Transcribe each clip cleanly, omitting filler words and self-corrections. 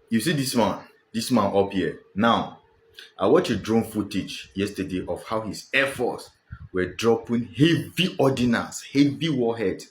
You see this man up here. Now, I watched a drone footage yesterday of how his Air Force were dropping heavy ordnance, heavy warheads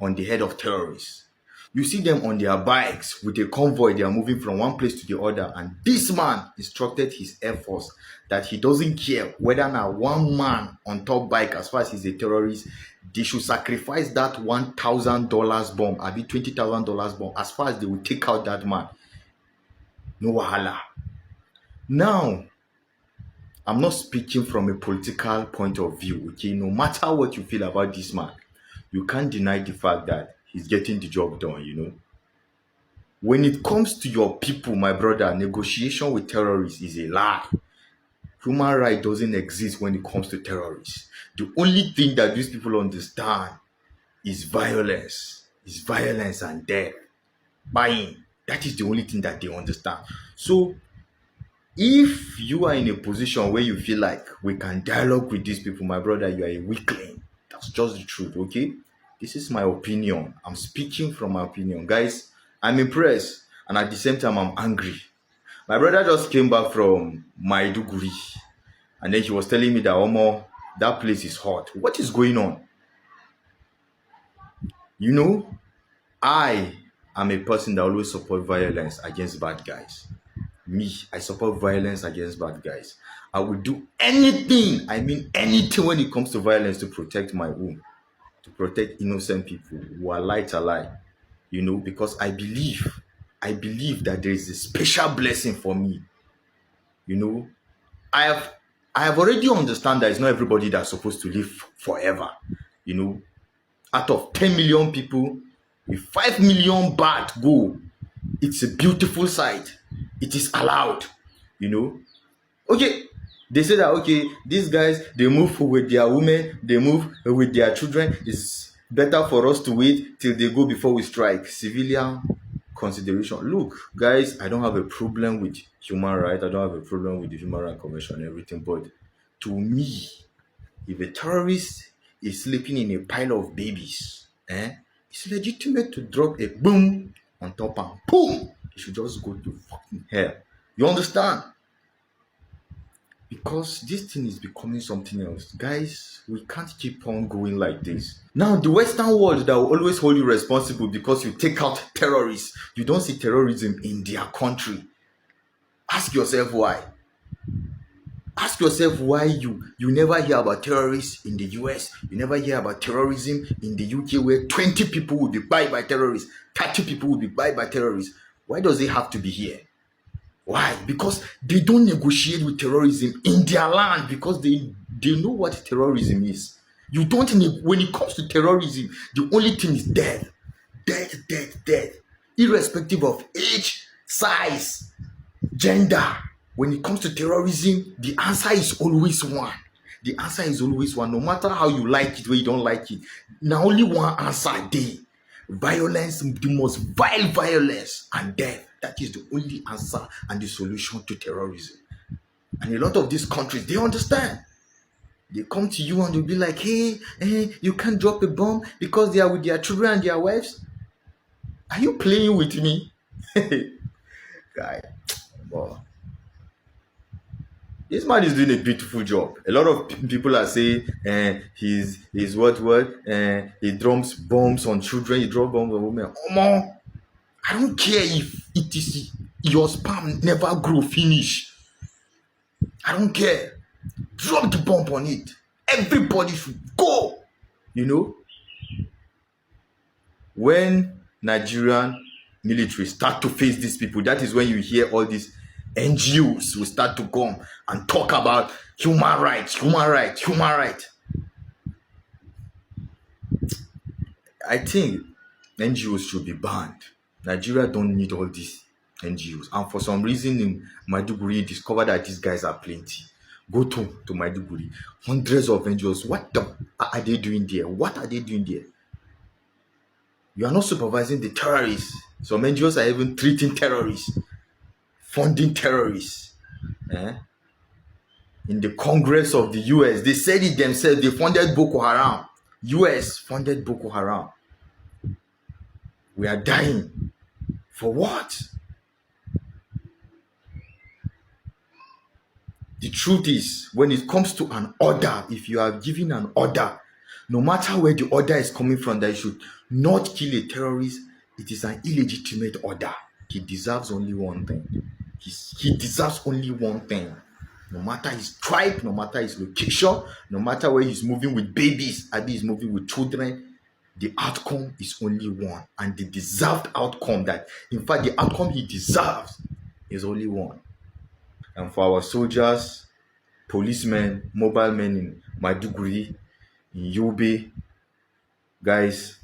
on the head of terrorists. You see them on their bikes with a convoy, they are moving from one place to the other. And this man instructed his Air Force that he doesn't care whether now one man on top bike, as far as he's a terrorist, they should sacrifice that $1,000 bomb, I mean $20,000 bomb, as far as they will take out that man. No wahala. Now, I'm not speaking from a political point of view, okay? No matter what you feel about this man, you can't deny the fact that he's getting the job done. When it comes to your people, my brother, negotiation with terrorists is a lie. Human right doesn't exist when it comes to terrorists. The only thing that these people understand is violence. Is violence and death. Buying. That is the only thing that they understand. So if you are in a position where you feel like we can dialogue with these people, my brother, you are a weakling. That's just the truth, okay? This is my opinion. I'm speaking from my opinion. Guys, I'm impressed and at the same time I'm angry. My brother just came back from Maiduguri and then he was telling me that, Omo, that place is hot. What is going on? I am a person that always support violence against bad guys. Me, I support violence against bad guys. I will do anything, I mean anything when it comes to violence to protect my home, to protect innocent people who are light alive, because I believe that there is a special blessing for me. I have I have already understand that it's not everybody that's supposed to live forever. You know, out of 10 million people, if 5 million bad go, it's a beautiful sight. It is allowed, you know. Okay, they say that, okay, these guys, they move with their women, they move with their children. It's better for us to wait till they go before we strike. Civilian consideration. Look, guys, I don't have a problem with human rights. I don't have a problem with the Human Rights Convention and everything. But to me, if a terrorist is sleeping in a pile of babies, it's legitimate to drop a boom on top and boom, he should just go to fucking hell. You understand? Because this thing is becoming something else. Guys, we can't keep on going like this. Now, the Western world that will always hold you responsible because you take out terrorists, you don't see terrorism in their country. Ask yourself why. Ask yourself why you never hear about terrorists in the US. You never hear about terrorism in the UK, where 20 people will be died by terrorists, 30 people will be died by terrorists. Why does it have to be here? Why? Because they don't negotiate with terrorism in their land, because they know what terrorism is. You don't need, when it comes to terrorism, the only thing is death. Death, death, death. Irrespective of age, size, gender. When it comes to terrorism, the answer is always one. The answer is always one. No matter how you like it or you don't like it. Now only one answer there. Violence, the most vile violence, and death. That is the only answer and the solution to terrorism. And a lot of these countries, they understand. They come to you and they'll be like, hey, you can't drop a bomb because they are with their children and their wives. Are you playing with me? Guy, boy. This man is doing a beautiful job. A lot of people are saying he's what he drops bombs on children, he drops bombs on women. Omo, I don't care if it is your sperm never grow finish. I don't care. Drop the bomb on it. Everybody should go. You know, when Nigerian military start to face these people, that is when you hear all these NGOs will start to come and talk about human rights, human rights, human rights. I think NGOs should be banned. Nigeria don't need all these NGOs. And for some reason in Maiduguri, discovered that these guys are plenty. Go to Maiduguri. Hundreds of NGOs. What are they doing there? What are they doing there? You are not supervising the terrorists. Some NGOs are even treating terrorists, funding terrorists. In the Congress of the US, they said it themselves. They funded Boko Haram. US funded Boko Haram. We are dying. For what? The truth is, when it comes to an order, if you are given an order, no matter where the order is coming from, that you should not kill a terrorist, it is an illegitimate order. He deserves only one thing. He deserves only one thing. No matter his tribe, no matter his location, no matter where he's moving with babies, maybe he's moving with children, the outcome is only one. And the deserved outcome, that, in fact, the outcome he deserves is only one. And for our soldiers, policemen, mobile men in Maiduguri, in Yobe, guys,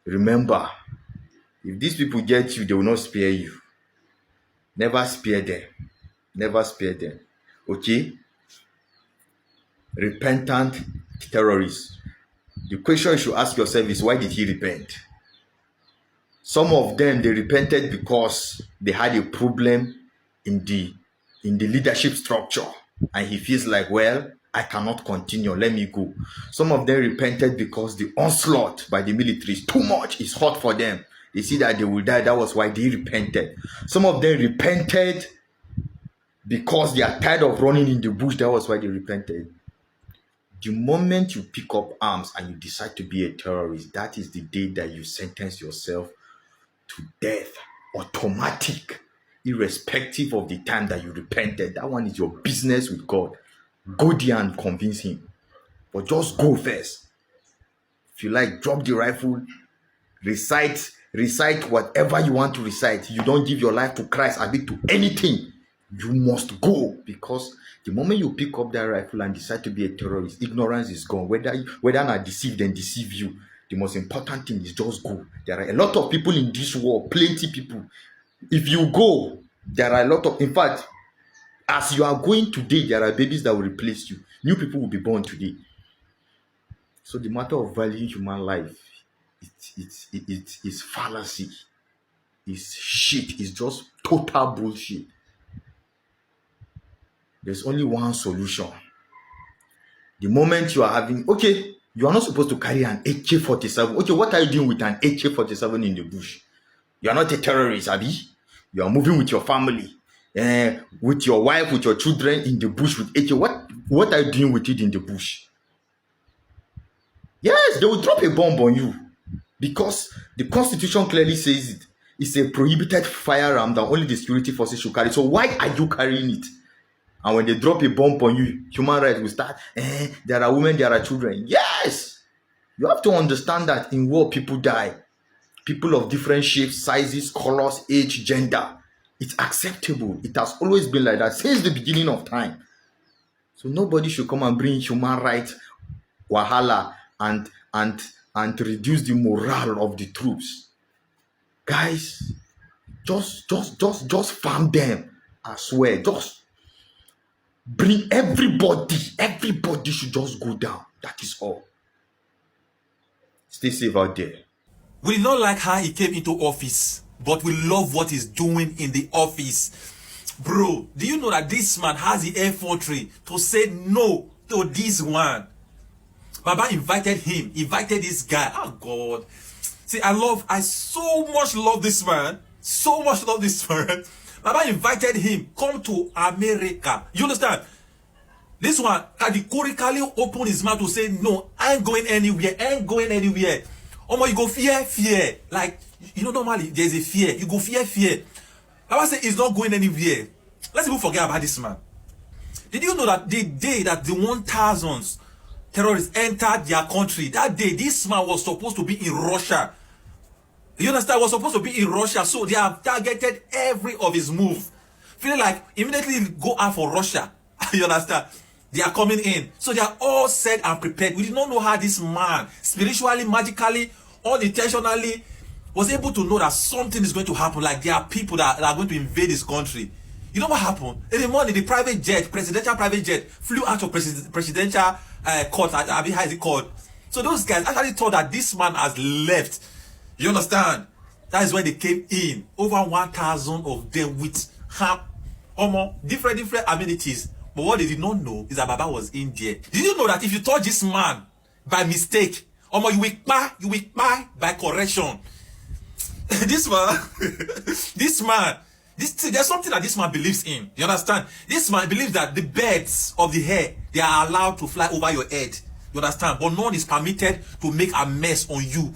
remember, if these people get you, they will not spare you. Never spare them. Never spare them. Okay? Repentant terrorists. The question you should ask yourself is, why did he repent? Some of them, they repented because they had a problem in the leadership structure, and he feels like, well, I cannot continue, let me go. Some of them repented because the onslaught by the military is too much, it's hot for them. They see that they will die, that was why they repented. Some of them repented because they are tired of running in the bush, that was why they repented. The moment you pick up arms and you decide to be a terrorist, that is the day that you sentence yourself to death, automatic, irrespective of the time that you repented. That one is your business with God. Go there and convince him, but just go first. If you like, drop the rifle, recite whatever you want to recite. You don't give your life to Christ, I mean to anything, you must go, because the moment you pick up that rifle and decide to be a terrorist, ignorance is gone. Whether not deceived, then deceive you. The most important thing is just go. There are a lot of people in this world, plenty people. If you go, there are a lot of, in fact, as you are going today, there are babies that will replace you. New people will be born today. So the matter of valuing human life, it's fallacy. It's shit. It's just total bullshit. There's only one solution. The moment you are having, okay, you are not supposed to carry an AK-47. Okay, what are you doing with an AK-47 in the bush? You are not a terrorist, Abi. You are moving with your family, with your wife, with your children in the bush with AK. What are you doing with it in the bush? Yes, they will drop a bomb on you, because the Constitution clearly says it. It's a prohibited firearm that only the security forces should carry. So why are you carrying it? And when they drop a bomb on you, human rights will start. There are women, there are children. Yes, you have to understand that in war, people die. People of different shapes, sizes, colors, age, gender. It's acceptable. It has always been like that since the beginning of time. So nobody should come and bring human rights wahala and reduce the morale of the troops. Guys, just farm them. I swear, just bring everybody should just go down. That is all. Stay safe out there. We did not like how he came into office, but we love what he's doing in the office. Bro, do you know that this man has the infantry to say no to this one? Baba invited this guy. Oh God. See, I so much love this man. So much love this man. Baba invited him, come to America. You understand? This one categorically opened his mouth to say, no, I ain't going anywhere. Omo, you go fear. Like, you know, normally there's a fear. You go fear. Baba said he's not going anywhere. Let's even forget about this man. Did you know that the day that the 1,000 terrorists entered their country, that day, this man was supposed to be in Russia. You understand? Was supposed to be in Russia. So they have targeted every of his move. Feeling like immediately go out for Russia. You understand? They are coming in. So they are all set and prepared. We did not know how this man, spiritually, magically, unintentionally, was able to know that something is going to happen. Like there are people that are going to invade this country. You know what happened? In the morning, the private jet, presidential private jet, flew out of presidential court. I mean, how is it called? So those guys actually thought that this man has left. You understand? That is when they came in. Over 1,000 of them with different amenities. But what they did not know is that Baba was in there. Did you know that if you touch this man by mistake, you will buy by correction? This There's something that this man believes in. You understand? This man believes that the birds of the air, they are allowed to fly over your head. You understand? But none is permitted to make a mess on you.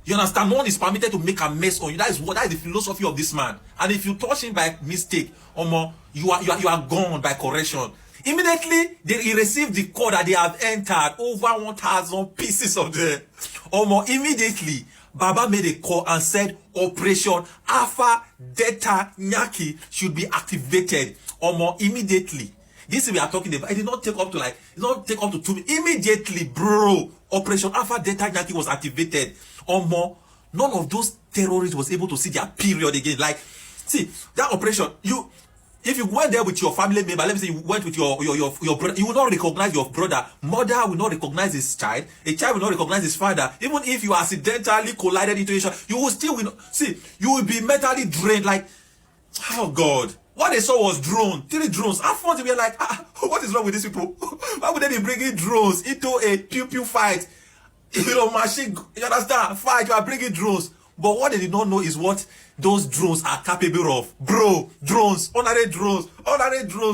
You understand? No one is permitted to make a mess on you. That is the philosophy of this man. And if you touch him by mistake, you are gone by correction. Immediately, he received the call that they have entered over 1,000 pieces of the immediately. Baba made a call and said Operation Alpha Delta Nyaki should be activated. Immediately. This we are talking about. It did not take up to 2 minutes. Immediately, bro. Operation Alpha Delta Nyaki was activated. None of those terrorists was able to see their period again. Like, see, that operation, if you went there with your family member, let me say you went with your brother, you will not recognize your brother. Mother will not recognize his child. A child will not recognize his father. Even if you accidentally collided into each other, you will still you will be mentally drained. Like, oh God, what they saw was 3 drones. At first, we were like, what is wrong with these people? Why would they be bringing drones into a pew fight? Machine, you understand? Fight, you are bringing drones. But what they did not know is what those drones are capable of. Bro, drones, honorary drones,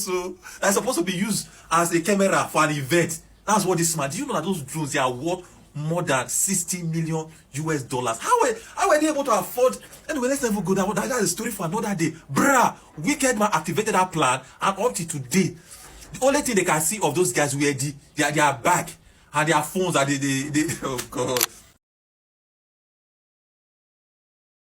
so they're supposed to be used as a camera for an event. That's what this man. Do you know that those drones, they are worth more than $60 million? How were they able to afford? Anyway, let's never go down. That's a story for another day. Bruh, wicked man activated that plan, and up to today, the only thing they can see of those guys were their bag and their phones, and they oh God.